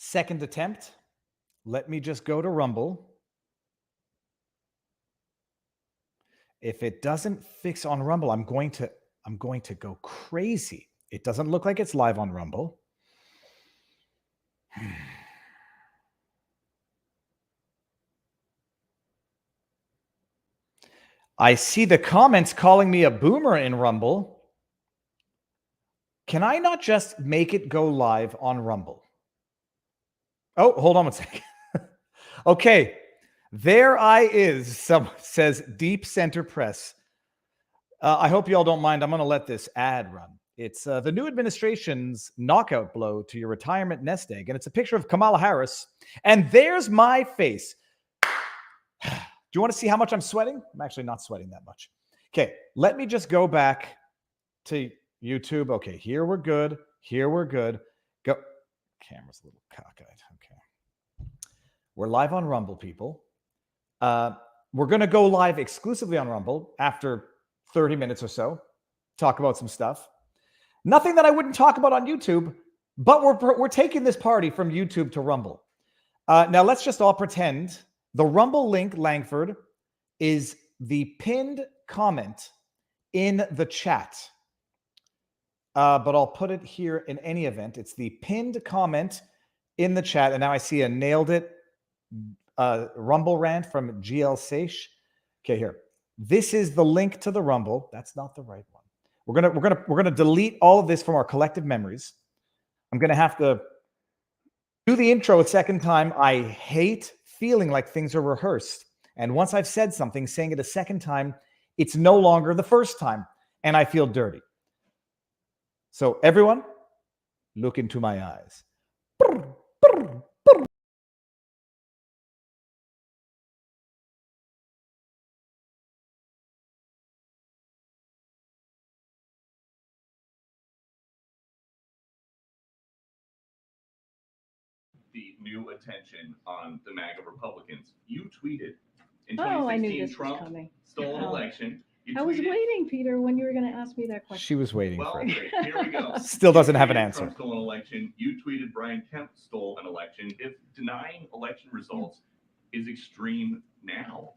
Second attempt. Let me just go to Rumble. If it doesn't fix on Rumble, I'm going to go crazy. It doesn't look like it's live on Rumble. I see the comments calling me a boomer in Rumble. Can I not just make it go live on Rumble? Oh, hold on one second. Okay. There I is. Someone says Deep Center Press. I hope you all don't mind. I'm going to let this ad run. It's the new administration's knockout blow to your retirement nest egg. And it's a picture of Kamala Harris. And there's my face. Do you want to see how much I'm sweating? I'm actually not sweating that much. Okay, let me just go back to YouTube. Okay, here we're good. Here we're good. Go. Camera's a little cockeyed. Okay. We're live on Rumble, people. We're going to go live exclusively on Rumble after 30 minutes or so. Talk about some stuff. Nothing that I wouldn't talk about on YouTube, but we're taking this party from YouTube to Rumble. Now, let's just all pretend the Rumble link, Langford, is the pinned comment in the chat. But I'll put it here in any event. It's the pinned comment in the chat. And now I see a nailed it Rumble rant from GL Seish. Okay, here. This is the link to the Rumble. That's not the right one. We're gonna delete all of this from our collective memories. I'm gonna have to do the intro a second time. I hate feeling like things are rehearsed. And once I've said something, saying it a second time, it's no longer the first time. And I feel dirty. So everyone, look into my eyes. The new attention on the MAGA Republicans. You tweeted in 2016, I knew this Trump was coming. stole an election. I was waiting, Peter, when you were going to ask me that question. She was waiting Well, for it. great. Here we go. Still doesn't have an answer. Trump stole an election. You tweeted Brian Kemp stole an election. If denying election results is extreme now,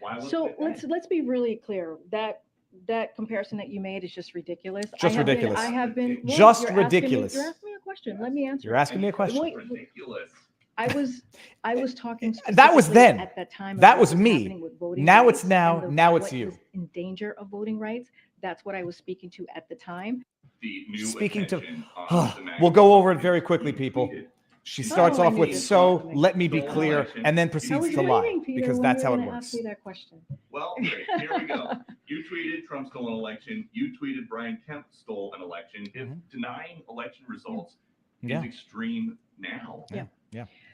why was so it let's be really clear. That comparison that you made is just ridiculous. Just ridiculous. I have been just ridiculous. You're asking me a question. Let me answer. You're asking me a question. Ridiculous. I was talking. That was then. At that time. That was me. Now it's now. Now it's you. In danger of voting rights. That's what I was speaking to at the time. The new Speaking to. on We'll go over it very quickly, people. tweeted. She starts off with, so let me be Stole clear, election. and then I proceeds was to lie, waiting, Peter, because when that's you how were it gonna works. ask me that question. Well, great. Here we go. You tweeted Trump stole an election. You tweeted Brian Kemp stole an election. If denying election results is extreme now,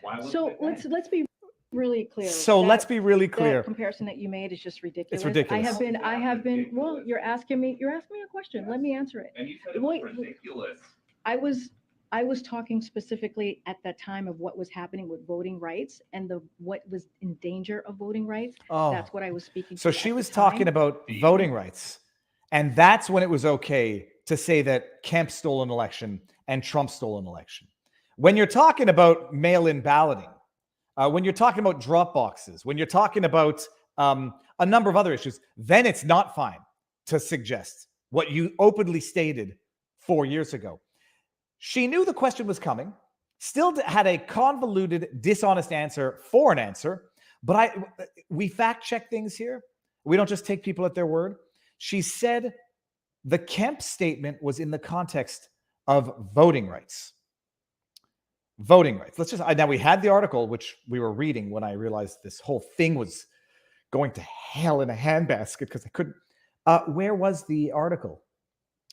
why was So it then? let's be really clear. So let's be really clear. That comparison that you made is just ridiculous. It's ridiculous. I have been. Well, you're asking me a question. Let me answer it. And you said it was ridiculous. I was talking specifically at that time of what was happening with voting rights and what was in danger of voting rights. Oh. That's what I was speaking to. So she at was the time. talking about voting rights. And that's when it was okay to say that Kemp stole an election and Trump stole an election. When you're talking about mail-in balloting, when you're talking about drop boxes, when you're talking about a number of other issues, then it's not fine to suggest what you openly stated 4 years ago. She knew the question was coming, still had a convoluted, dishonest answer for an answer, but we fact check things here. We don't just take people at their word. She said the Kemp statement was in the context of voting rights. Voting rights. Now we had the article, which we were reading when I realized this whole thing was going to hell in a handbasket because I couldn't. Where was the article?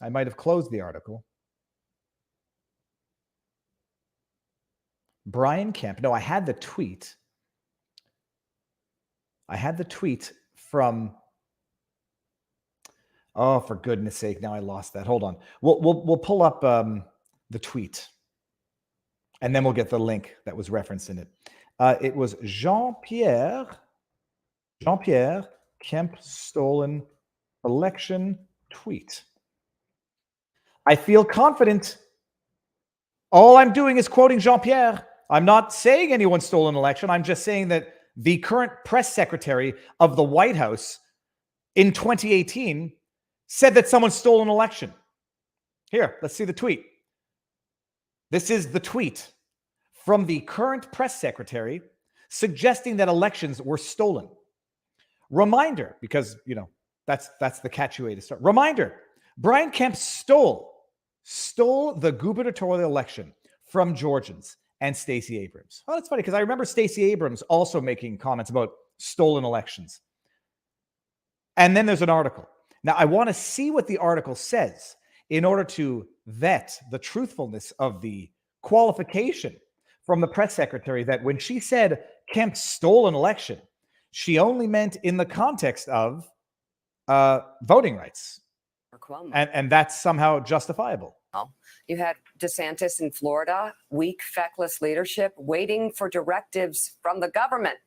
I might have closed the article. Brian Kemp. No, I had the tweet. I had the tweet from. Oh, for goodness sake! Now I lost that. Hold on. We'll pull up the tweet, and then we'll get the link that was referenced in it. It was Jean-Pierre Kemp stolen election tweet. I feel confident. All I'm doing is quoting Jean-Pierre. I'm not saying anyone stole an election. I'm just saying that the current press secretary of the White House in 2018 said that someone stole an election. Here, let's see the tweet. This is the tweet from the current press secretary suggesting that elections were stolen. Reminder, because, you know, that's the catchy way to start. Reminder, Brian Kemp stole the gubernatorial election from Georgians and Stacey Abrams. Oh, that's funny, because I remember Stacey Abrams also making comments about stolen elections. And then there's an article. Now, I want to see what the article says in order to vet the truthfulness of the qualification from the press secretary that when she said Kemp stole an election, she only meant in the context of voting rights. And that's somehow justifiable. You had DeSantis in Florida, weak, feckless leadership, waiting for directives from the government,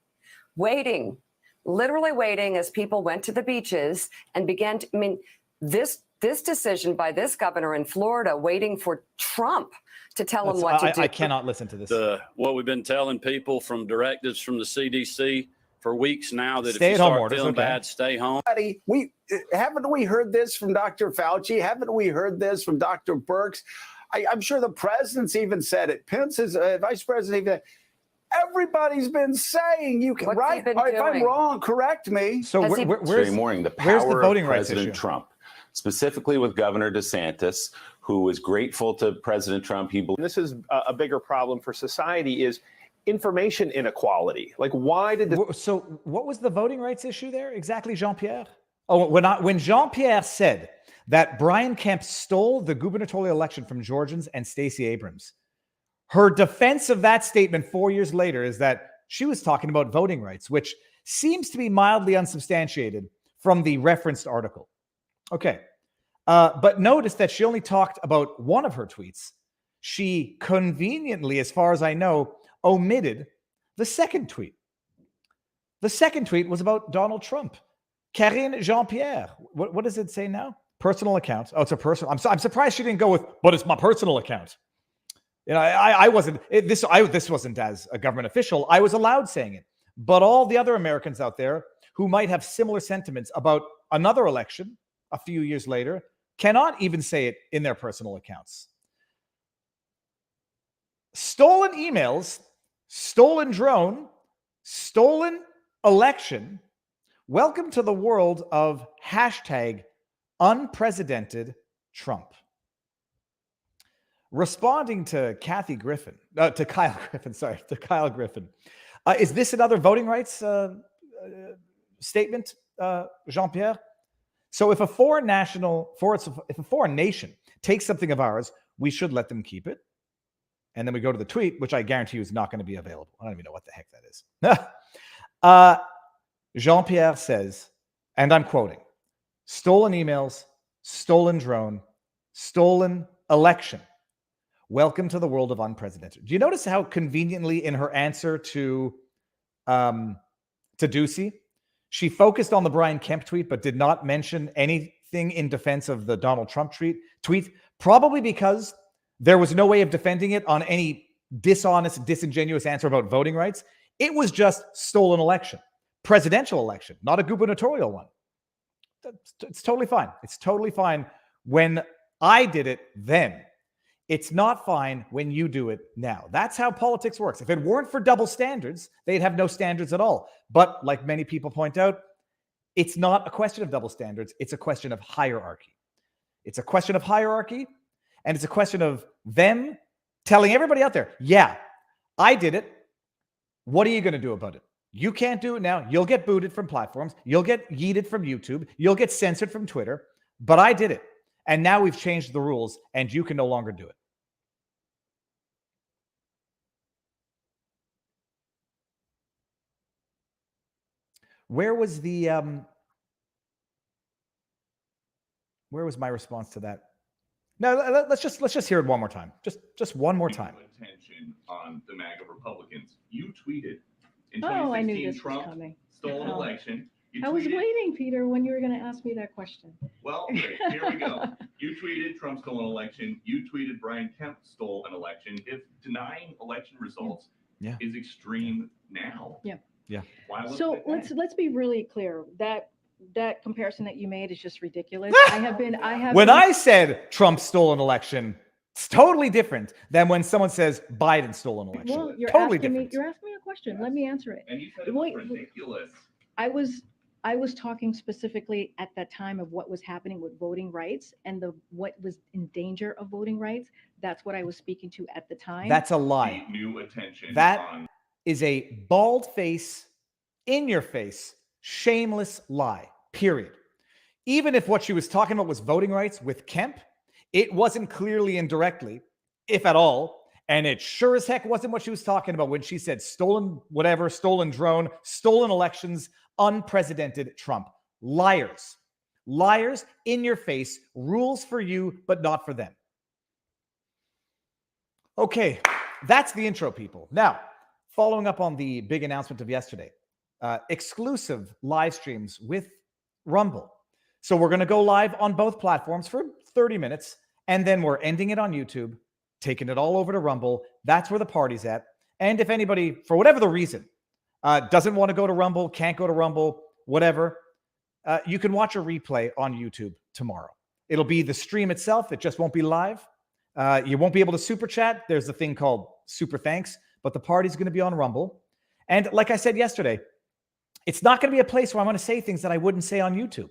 literally waiting as people went to the beaches and began to, I mean, this decision by this governor in Florida, waiting for Trump to tell him what to do. I cannot listen to this. What we've been telling people from directives from the CDC for weeks now, that stay if you start feeling bad, stay home. Haven't we heard this from Dr. Fauci? Haven't we heard this from Dr. Birx? I'm sure the president's even said it. Pence's vice president even. Everybody's been saying you can. What's right? If I'm wrong, correct me. So where's morning the power of President Trump, specifically with Governor DeSantis, who was grateful to President Trump. This is a bigger problem for society is information inequality. Like, why did this? So what was the voting rights issue there exactly, Jean-Pierre? Oh, when Jean-Pierre said that Brian Kemp stole the gubernatorial election from Georgians and Stacey Abrams, her defense of that statement 4 years later is that she was talking about voting rights, which seems to be mildly unsubstantiated from the referenced article. Okay. But notice that she only talked about one of her tweets. She conveniently, as far as I know, omitted the second tweet. The second tweet was about Donald Trump. Karine Jean-Pierre. What does it say now? Personal account. Oh, it's a personal. I'm surprised she didn't go with, but it's my personal account. You know, I wasn't. This wasn't as a government official. I was allowed saying it. But all the other Americans out there who might have similar sentiments about another election a few years later cannot even say it in their personal accounts. Stolen emails, stolen drone, stolen election. Welcome to the world of hashtag unprecedented Trump. Responding to Kyle Griffin. Is this another voting rights statement, Jean-Pierre? So if a foreign nation takes something of ours, we should let them keep it. And then we go to the tweet, which I guarantee you is not going to be available. I don't even know what the heck that is. Jean-Pierre says, and I'm quoting, stolen emails, stolen drone, stolen election. Welcome to the world of unprecedented. Do you notice how conveniently in her answer to Ducey, she focused on the Brian Kemp tweet, but did not mention anything in defense of the Donald Trump tweet, probably because there was no way of defending it on any dishonest, disingenuous answer about voting rights. It was just stolen election, presidential election, not a gubernatorial one. It's totally fine. It's totally fine when I did it then. It's not fine when you do it now. That's how politics works. If it weren't for double standards, they'd have no standards at all. But like many people point out, it's not a question of double standards. It's a question of hierarchy. It's a question of hierarchy, and it's a question of them telling everybody out there, yeah, I did it. What are you going to do about it? You can't do it now. You'll get booted from platforms. You'll get yeeted from YouTube. You'll get censored from Twitter. But I did it. And now we've changed the rules, and you can no longer do it. Where was my response to that? No, let's just hear it one more time. Just one more time. Attention on the MAGA Republicans. You tweeted in Oh, I knew 2016 this was Trump coming. stole an election. You I was tweeted- waiting, Peter, when you were going to ask me that question. Well, okay, here we go. You tweeted Trump stole an election. You tweeted Brian Kemp stole an election. If denying election results is extreme now. Yeah. Why wasn't So it then? let's be really clear. That comparison that you made is just ridiculous. I have When I said Trump stole an election, it's totally different than when someone says Biden stole an election. Well, you're totally asking different. you're asking me a question. Let me answer it. And you said it was ridiculous. I was talking specifically at that time of what was happening with voting rights and what was in danger of voting rights. That's what I was speaking to at the time. That's a lie. New attention. That is a bald face, in your face, shameless lie, period. Even if what she was talking about was voting rights with Kemp, it wasn't clearly and directly, if at all. And it sure as heck wasn't what she was talking about when she said stolen whatever, stolen drone, stolen elections, unprecedented Trump. Liars. Liars in your face. Rules for you, but not for them. Okay, that's the intro, people. Now, following up on the big announcement of yesterday, exclusive live streams with Rumble. So we're going to go live on both platforms for 30 minutes, and then we're ending it on YouTube, taking it all over to Rumble. That's where the party's at. And if anybody, for whatever the reason, doesn't want to go to Rumble, can't go to Rumble, whatever, you can watch a replay on YouTube tomorrow. It'll be the stream itself. It just won't be live. You won't be able to super chat. There's a thing called super thanks, but the party's going to be on Rumble. And like I said yesterday, it's not going to be a place where I'm going to say things that I wouldn't say on YouTube.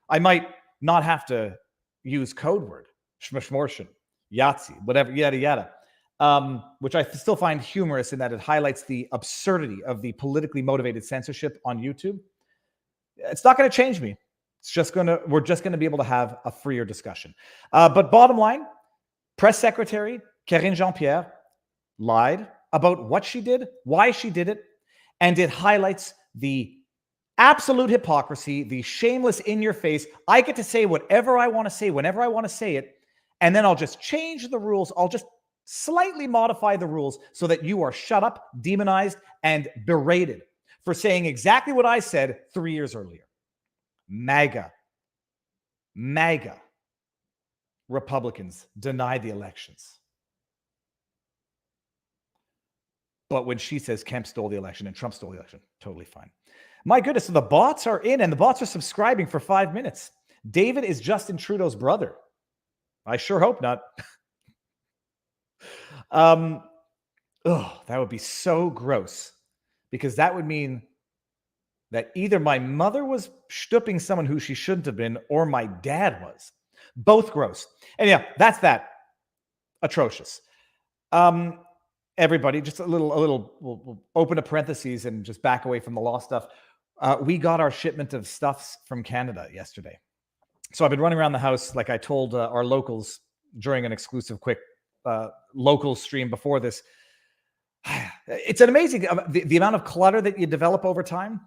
I might not have to use code word, shmishmorshin, Yahtzee, whatever, yada, yada, which I still find humorous in that it highlights the absurdity of the politically motivated censorship on YouTube. It's not going to change me. We're just going to be able to have a freer discussion. But bottom line, Press Secretary Karine Jean-Pierre lied about what she did, why she did it, and it highlights the absolute hypocrisy, the shameless in your face. I get to say whatever I want to say, whenever I want to say it, and then I'll just change the rules. I'll just slightly modify the rules so that you are shut up, demonized, and berated for saying exactly what I said 3 years earlier. MAGA Republicans deny the elections. But when she says Kemp stole the election and Trump stole the election, totally fine. My goodness, so the bots are in and the bots are subscribing for 5 minutes. David is Justin Trudeau's brother. I sure hope not. That would be so gross, because that would mean that either my mother was stooping someone who she shouldn't have been, or my dad was. Both gross. And yeah, that's that. Atrocious. Everybody, just a little, we'll open a parentheses and just back away from the law stuff. We got our shipment of stuffs from Canada yesterday. So I've been running around the house, like I told our locals during an exclusive quick local stream before this. It's an amazing, the amount of clutter that you develop over time.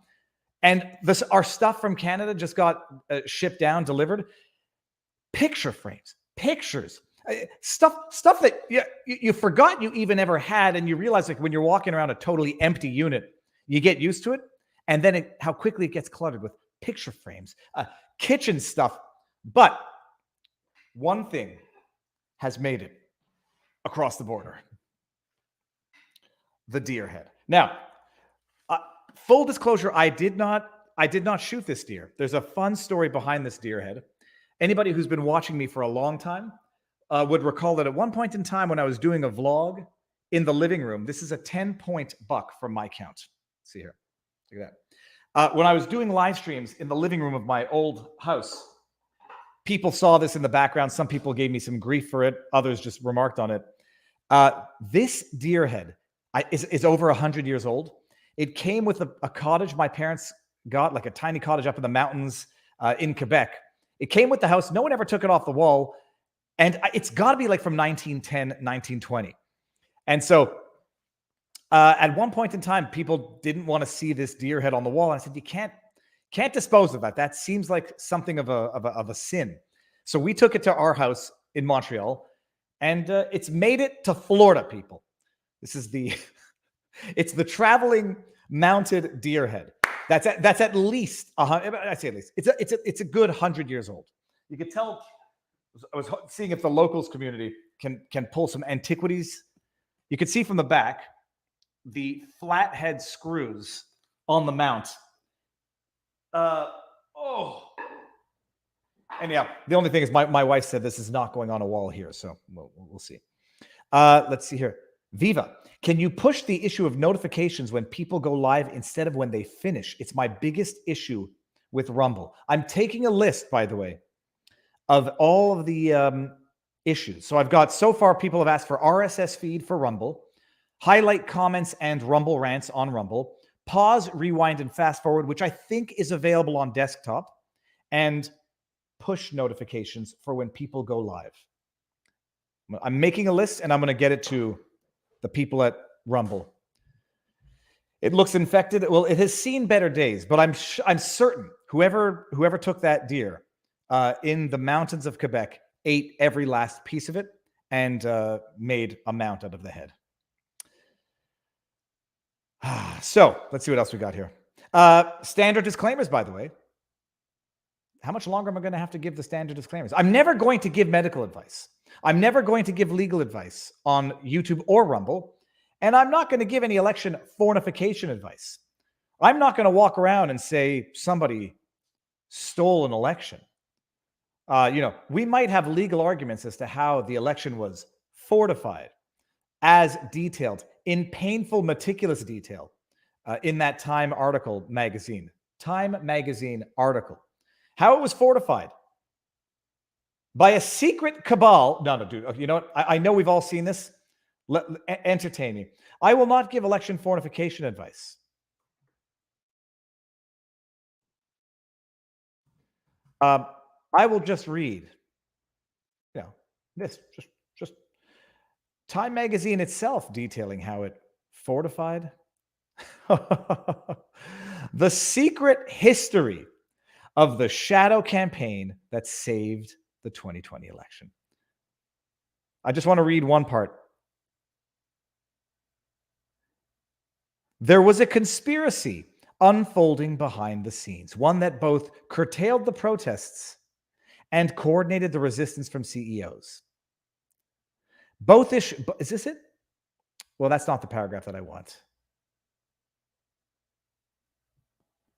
And our stuff from Canada just got shipped down, delivered. Picture frames, pictures, stuff that you forgot you even ever had. And you realize, like, when you're walking around a totally empty unit, you get used to it. And then how quickly it gets cluttered with picture frames, kitchen stuff. But one thing has made it across the border: the deer head. Now, full disclosure, I did not shoot this deer. There's a fun story behind this deer head. Anybody who's been watching me for a long time would recall that at one point in time when I was doing a vlog in the living room, this is a 10-point buck from my count. See here. Look at that. When I was doing live streams in the living room of my old house, people saw this in the background. Some people gave me some grief for it. Others just remarked on it. This deer head is over 100 years old. It came with a cottage my parents got, like a tiny cottage up in the mountains in Quebec. It came with the house. No one ever took it off the wall. And it's got to be like from 1910, 1920. And so at one point in time, people didn't want to see this deer head on the wall. I said, you can't dispose of that. That seems like something of a sin. So we took it to our house in Montreal, and it's made it to Florida, people. This is it's the traveling mounted deer head. That's at least I say at least it's a good 100 years old. You could tell. I was seeing if the locals community can pull some antiquities. You could see from the back. the flathead screws on the mount. And yeah, the only thing is my wife said this is not going on a wall here, so we'll see. Let's see here. Viva, can you push the issue of notifications when people go live instead of when they finish? It's my biggest issue with Rumble. I'm taking a list, by the way, of all of the issues. So I've got, so far, people have asked for RSS feed for Rumble, highlight comments and Rumble rants on Rumble, pause, rewind, and fast forward, which I think is available on desktop, and push notifications for when people go live. I'm making a list, and I'm going to get it to the people at Rumble. It looks infected. Well, it has seen better days, but I'm certain whoever took that deer in the mountains of Quebec ate every last piece of it and made a mount out of the head. So let's see what else we got here. Standard disclaimers, by the way. How much longer am I going to have to give the standard disclaimers? I'm never going to give medical advice. I'm never going to give legal advice on YouTube or Rumble. And I'm not going to give any election fortification advice. I'm not going to walk around and say somebody stole an election. We might have legal arguments as to how the election was fortified, as detailed in painful, meticulous detail in that Time magazine article. How it was fortified by a secret cabal. No, dude. You know what? I know we've all seen this. Entertain me. I will not give election fortification advice. I will just read. This just Time magazine itself detailing how it fortified the secret history of the shadow campaign that saved the 2020 election. I just want to read one part. There was a conspiracy unfolding behind the scenes, one that both curtailed the protests and coordinated the resistance from CEOs. Is this it? Well, that's not the paragraph that I want.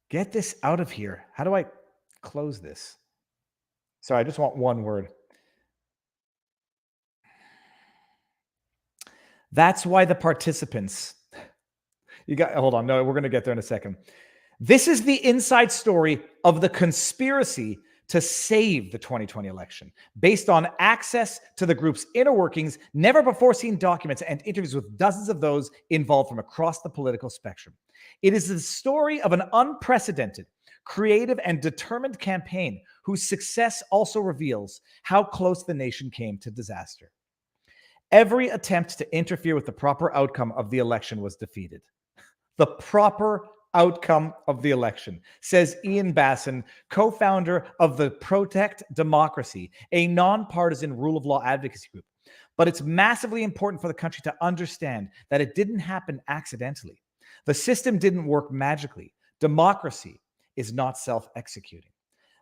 Get this out of here. How do I close this? Sorry, I just want one word. That's why the participants... hold on. No, we're going to get there in a second. This is the inside story of the conspiracy to save the 2020 election, based on access to the group's inner workings, never before seen documents, and interviews with dozens of those involved from across the political spectrum. It is the story of an unprecedented, creative, and determined campaign whose success also reveals how close the nation came to disaster. Every attempt to interfere with the proper outcome of the election was defeated. The proper outcome of the election, says Ian Basson, co-founder of the Protect Democracy, a nonpartisan rule of law advocacy group. But it's massively important for the country to understand that it didn't happen accidentally. The system didn't work magically. Democracy is not self-executing.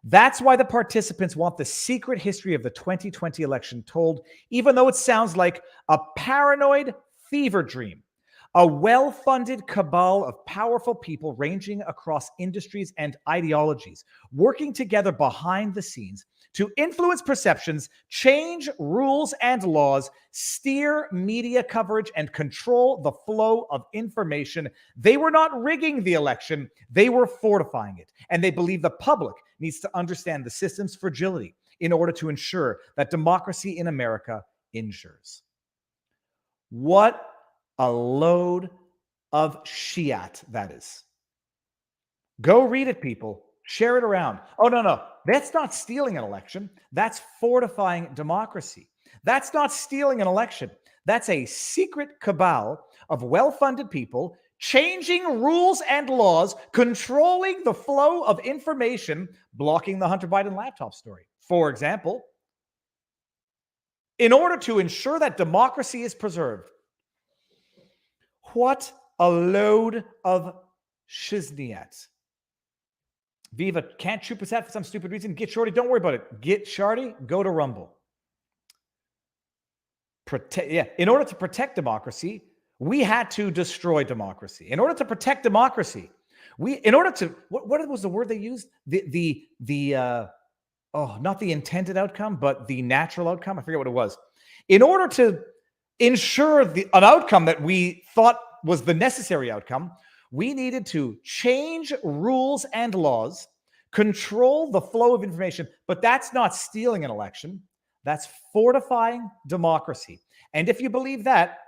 That's why the participants want the secret history of the 2020 election told, even though it sounds like a paranoid fever dream. A well-funded cabal of powerful people ranging across industries and ideologies, working together behind the scenes to influence perceptions, change rules and laws, steer media coverage, and control the flow of information. They were not rigging the election, they were fortifying it. And they believe the public needs to understand the system's fragility in order to ensure that democracy in America endures. What a load of shiat that is. Go read it, people. Share it around. Oh, no. That's not stealing an election. That's fortifying democracy. That's not stealing an election. That's a secret cabal of well-funded people changing rules and laws, controlling the flow of information, blocking the Hunter Biden laptop story. For example, in order to ensure that democracy is preserved. What a load of shizniat. Viva can't shoot Passat for some stupid reason. Get Shorty. Don't worry about it. Get Shorty. Go to Rumble. In order to protect democracy, we had to destroy democracy. In order to protect democracy, in order to, what was the word they used? Not the intended outcome, but the natural outcome. I forget what it was. In order to ensure an outcome that we thought was the necessary outcome, we needed to change rules and laws, control the flow of information. But that's not stealing an election. That's fortifying democracy. And if you believe that,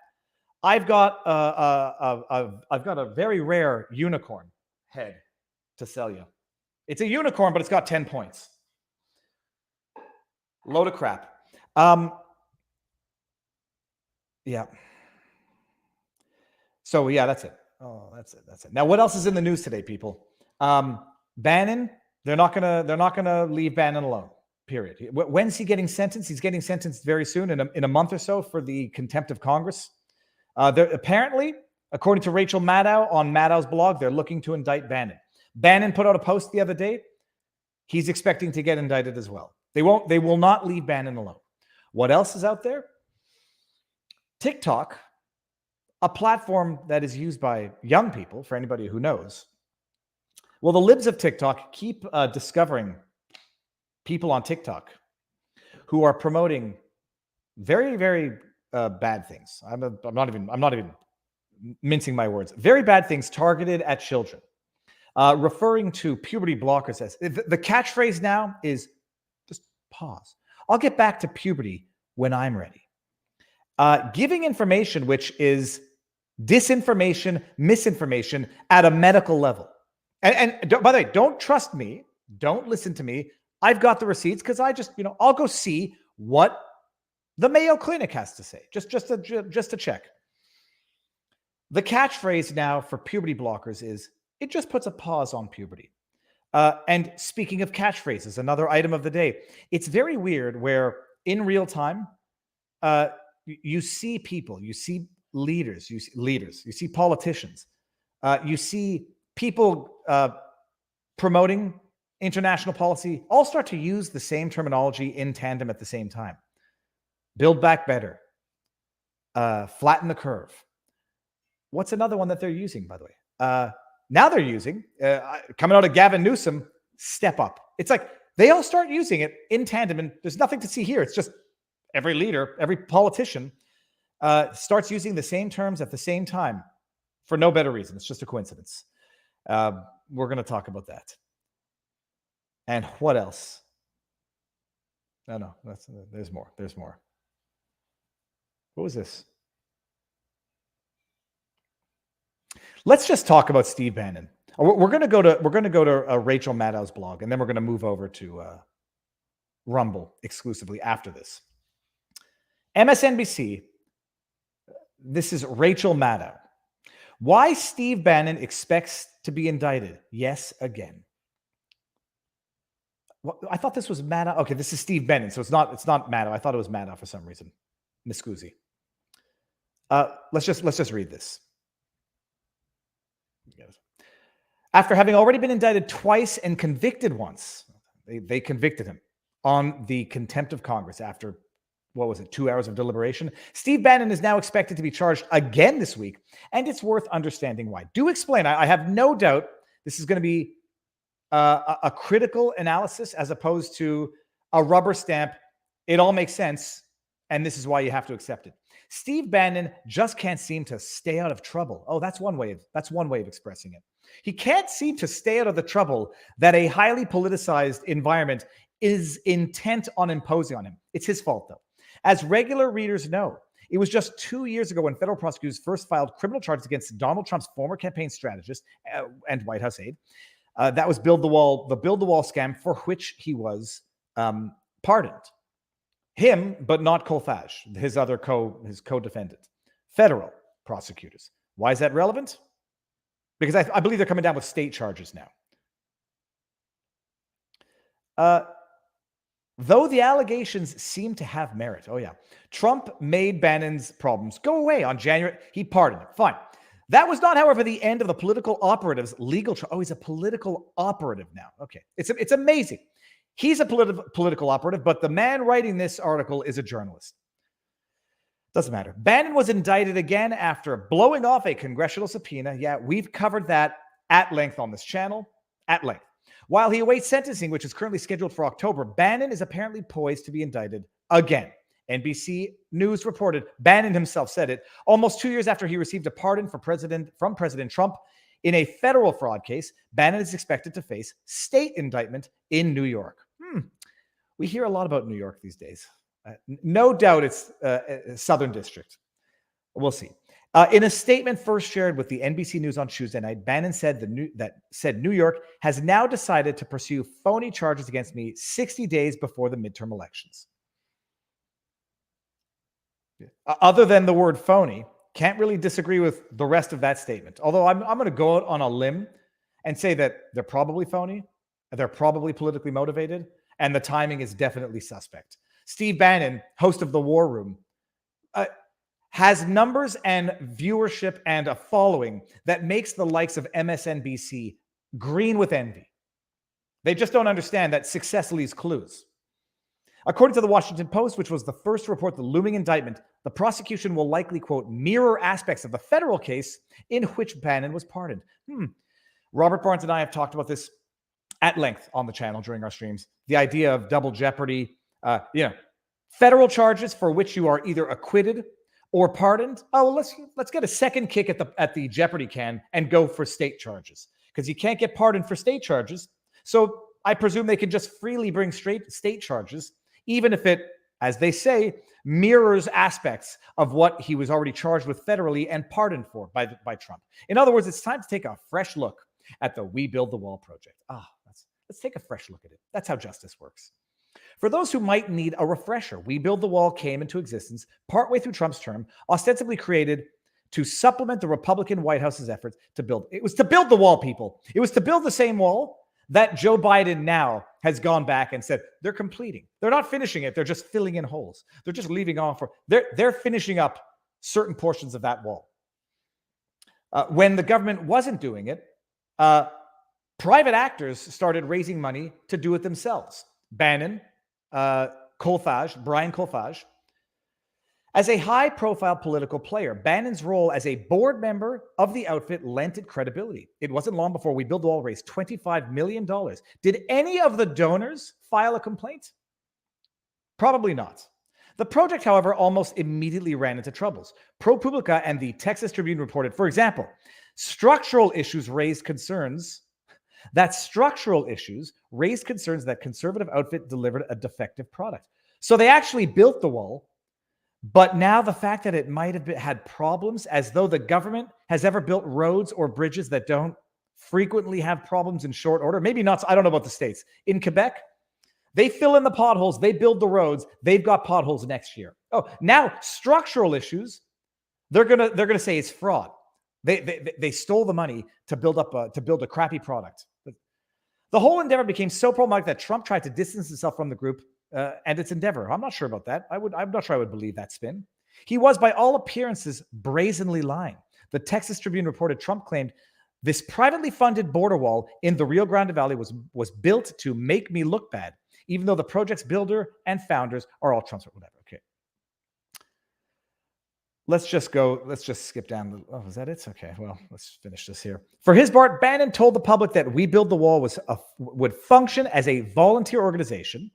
I've got a very rare unicorn head to sell you. It's a unicorn, but it's got 10 points. Load of crap. Yeah. So yeah, that's it. Oh, that's it. Now, what else is in the news today, people? Bannon. They're not gonna leave Bannon alone. Period. When's he getting sentenced? He's getting sentenced very soon, in a month or so, for the contempt of Congress. Apparently, according to Rachel Maddow on Maddow's blog, they're looking to indict Bannon. Bannon put out a post the other day. He's expecting to get indicted as well. They will not leave Bannon alone. What else is out there? TikTok, a platform that is used by young people, for anybody who knows. Well, the libs of TikTok keep discovering people on TikTok who are promoting very, very bad things. I'm not even mincing my words. Very bad things targeted at children, referring to puberty blockers as the catchphrase now is just pause. I'll get back to puberty when I'm ready. Giving information which is disinformation, misinformation at a medical level. And by the way, don't trust me. Don't listen to me. I've got the receipts because I'll go see what the Mayo Clinic has to say, just to check. The catchphrase now for puberty blockers is, it just puts a pause on puberty. And speaking of catchphrases, another item of the day, it's very weird where in real time, you see people, you see leaders, you see politicians, you see people promoting international policy, all start to use the same terminology in tandem at the same time. Build back better. Flatten the curve. What's another one that they're using, by the way? Now they're using, coming out of Gavin Newsom, step up. It's like they all start using it in tandem, and there's nothing to see here. It's just every leader, every politician starts using the same terms at the same time for no better reason. It's just a coincidence. We're going to talk about that. And what else? No, there's more. There's more. What was this? Let's just talk about Steve Bannon. We're going to go to Rachel Maddow's blog, and then we're going to move over to Rumble exclusively after this. MSNBC. This is Rachel Maddow. Why Steve Bannon expects to be indicted? Yes, again. Well, I thought this was Maddow. Okay, this is Steve Bannon, so it's not Maddow. I thought it was Maddow for some reason. Miss Scusi. Let's just read this. After having already been indicted twice and convicted once, they convicted him on the contempt of Congress after, 2 hours of deliberation. Steve Bannon is now expected to be charged again this week, and it's worth understanding why. Do explain. I have no doubt this is going to be a critical analysis as opposed to a rubber stamp. It all makes sense, and this is why you have to accept it. Steve Bannon just can't seem to stay out of trouble. Oh, that's one way of expressing it. He can't seem to stay out of the trouble that a highly politicized environment is intent on imposing on him. It's his fault, though. As regular readers know, it was just 2 years ago when federal prosecutors first filed criminal charges against Donald Trump's former campaign strategist and White House aide. That was the Build the Wall scam, for which he was pardoned. Him, but not Kolfage, his co-defendant. Federal prosecutors. Why is that relevant? Because I believe they're coming down with state charges now. Though the allegations seem to have merit. Oh, yeah. Trump made Bannon's problems go away on January. He pardoned him. Fine. That was not, however, the end of the political operative's legal trial. Oh, he's a political operative now. Okay. It's amazing. He's a political operative, but the man writing this article is a journalist. Doesn't matter. Bannon was indicted again after blowing off a congressional subpoena. Yeah, we've covered that at length on this channel, at length. While he awaits sentencing, which is currently scheduled for October, Bannon is apparently poised to be indicted again. NBC News reported, Bannon himself said it, almost 2 years after he received a pardon from President Trump in a federal fraud case. Bannon is expected to face state indictment in New York. We hear a lot about New York these days. No doubt it's Southern District. We'll see. In a statement first shared with the NBC News on Tuesday night, Bannon said New York has now decided to pursue phony charges against me 60 days before the midterm elections. Other than the word phony, can't really disagree with the rest of that statement. Although I'm going to go out on a limb and say that they're probably phony, they're probably politically motivated, and the timing is definitely suspect. Steve Bannon, host of The War Room, has numbers and viewership and a following that makes the likes of MSNBC green with envy. They just don't understand that success leaves clues. According to the Washington Post, which was the first to report the looming indictment, the prosecution will likely, quote, mirror aspects of the federal case in which Bannon was pardoned. Robert Barnes and I have talked about this at length on the channel during our streams. The idea of double jeopardy, federal charges for which you are either acquitted or pardoned. Oh, well, let's get a second kick at the jeopardy can and go for state charges, because you can't get pardoned for state charges. So I presume they can just freely bring straight state charges, even if it, as they say, mirrors aspects of what he was already charged with federally and pardoned for by Trump. In other words, it's time to take a fresh look at the We Build the Wall project. Let's take a fresh look at it. That's how justice works. For those who might need a refresher, We Build the Wall came into existence partway through Trump's term, ostensibly created to supplement the Republican White House's efforts to build. It was to build the wall, people. It was to build the same wall that Joe Biden now has gone back and said they're completing. They're not finishing it. They're just filling in holes. They're just leaving off. They're finishing up certain portions of that wall. When the government wasn't doing it, private actors started raising money to do it themselves. Bannon, Brian Kolfage. As a high-profile political player, Bannon's role as a board member of the outfit lent it credibility. It wasn't long before We Build the Wall raised $25 million. Did any of the donors file a complaint? Probably not. The project, however, almost immediately ran into troubles. ProPublica and the Texas Tribune reported, for example, structural issues raised concerns that conservative outfit delivered a defective product. So they actually built the wall. But now the fact that it might have had problems, as though the government has ever built roads or bridges that don't frequently have problems in short order. Maybe not. I don't know about the States. In Quebec, they fill in the potholes. They build the roads. They've got potholes next year. Oh, now structural issues, they're gonna say it's fraud. They stole the money to build a crappy product. The whole endeavor became so problematic that Trump tried to distance himself from the group and its endeavor. I'm not sure about that. I'm not sure I would believe that spin. He was, by all appearances, brazenly lying. The Texas Tribune reported Trump claimed this privately funded border wall in the Rio Grande Valley was built to make me look bad, even though the project's builder and founders are all Trump's. Whatever. Okay. Let's just skip down. Oh, is that it? Okay, well, let's finish this here. For his part, Bannon told the public that We Build the Wall would function as a volunteer organization.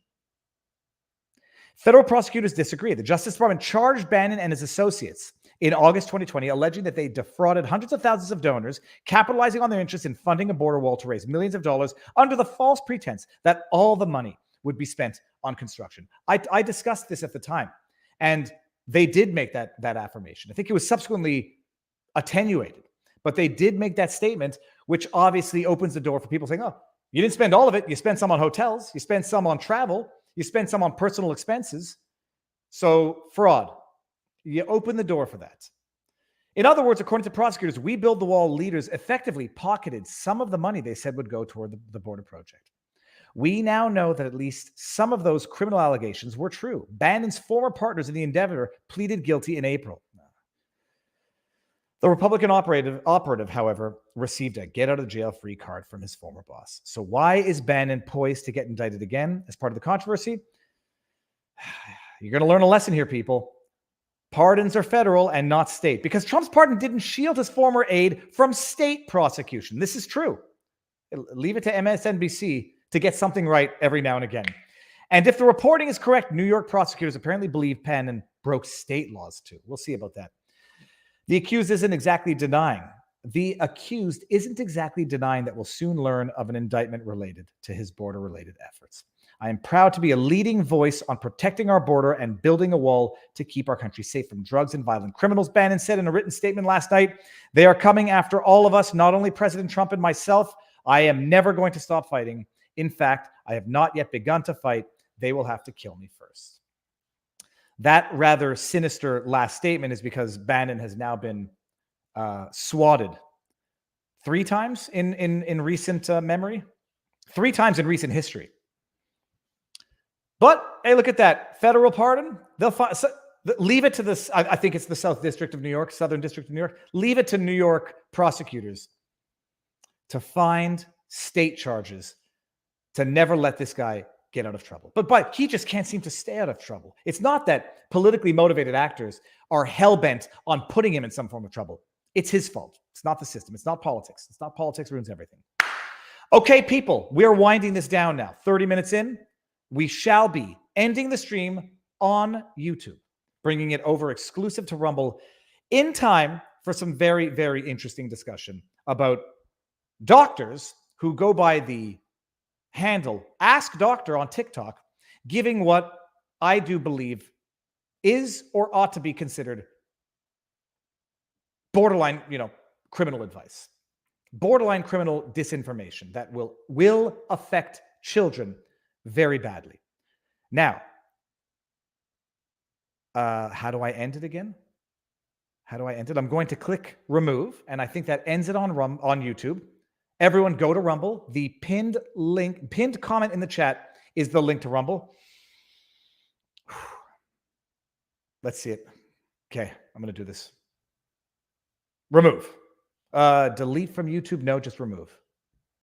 Federal prosecutors disagree. The Justice Department charged Bannon and his associates in August 2020, alleging that they defrauded hundreds of thousands of donors, capitalizing on their interest in funding a border wall to raise millions of dollars under the false pretense that all the money would be spent on construction. I discussed this at the time, and they did make that affirmation. I think it was subsequently attenuated, but they did make that statement, which obviously opens the door for people saying, oh, you didn't spend all of it. You spent some on hotels. You spent some on travel. You spend some on personal expenses. So fraud. You open the door for that. In other words, according to prosecutors, We Build the Wall leaders effectively pocketed some of the money they said would go toward the border project. We now know that at least some of those criminal allegations were true. Bannon's former partners in the endeavor pleaded guilty in April. The Republican operative, however, received a get-out-of-jail-free card from his former boss. So why is Bannon poised to get indicted again as part of the controversy? You're going to learn a lesson here, people. Pardons are federal and not state, because Trump's pardon didn't shield his former aide from state prosecution. This is true. Leave it to MSNBC to get something right every now and again. And if the reporting is correct, New York prosecutors apparently believe Bannon broke state laws too. We'll see about that. The accused isn't exactly denying that we'll soon learn of an indictment related to his border-related efforts. I am proud to be a leading voice on protecting our border and building a wall to keep our country safe from drugs and violent criminals, Bannon said in a written statement last night. They are coming after all of us, not only President Trump and myself. I am never going to stop fighting. In fact, I have not yet begun to fight. They will have to kill me first. That rather sinister last statement is because Bannon has now been swatted 3 times in recent memory, 3 times in recent history. But hey, look at that federal pardon. Leave it to this. I think it's the Southern District of New York. Leave it to New York prosecutors to find state charges to never let this guy get out of trouble. But he just can't seem to stay out of trouble. It's not that politically motivated actors are hell-bent on putting him in some form of trouble. It's his fault. It's not the system. It's not politics. It's not politics ruins everything. Okay, people, we're winding this down now. 30 minutes in, we shall be ending the stream on YouTube, bringing it over exclusive to Rumble in time for some very, very interesting discussion about doctors who go by the handle Ask Doctor on TikTok, giving what I do believe is or ought to be considered borderline, criminal advice, borderline criminal disinformation that will affect children very badly. Now, how do I end it again? I'm going to click remove, and I think that ends it on YouTube. Everyone go to Rumble. The pinned comment in the chat is the link to Rumble. Let's see it. Okay, I'm going to do this. Remove. Delete from YouTube. No, just remove.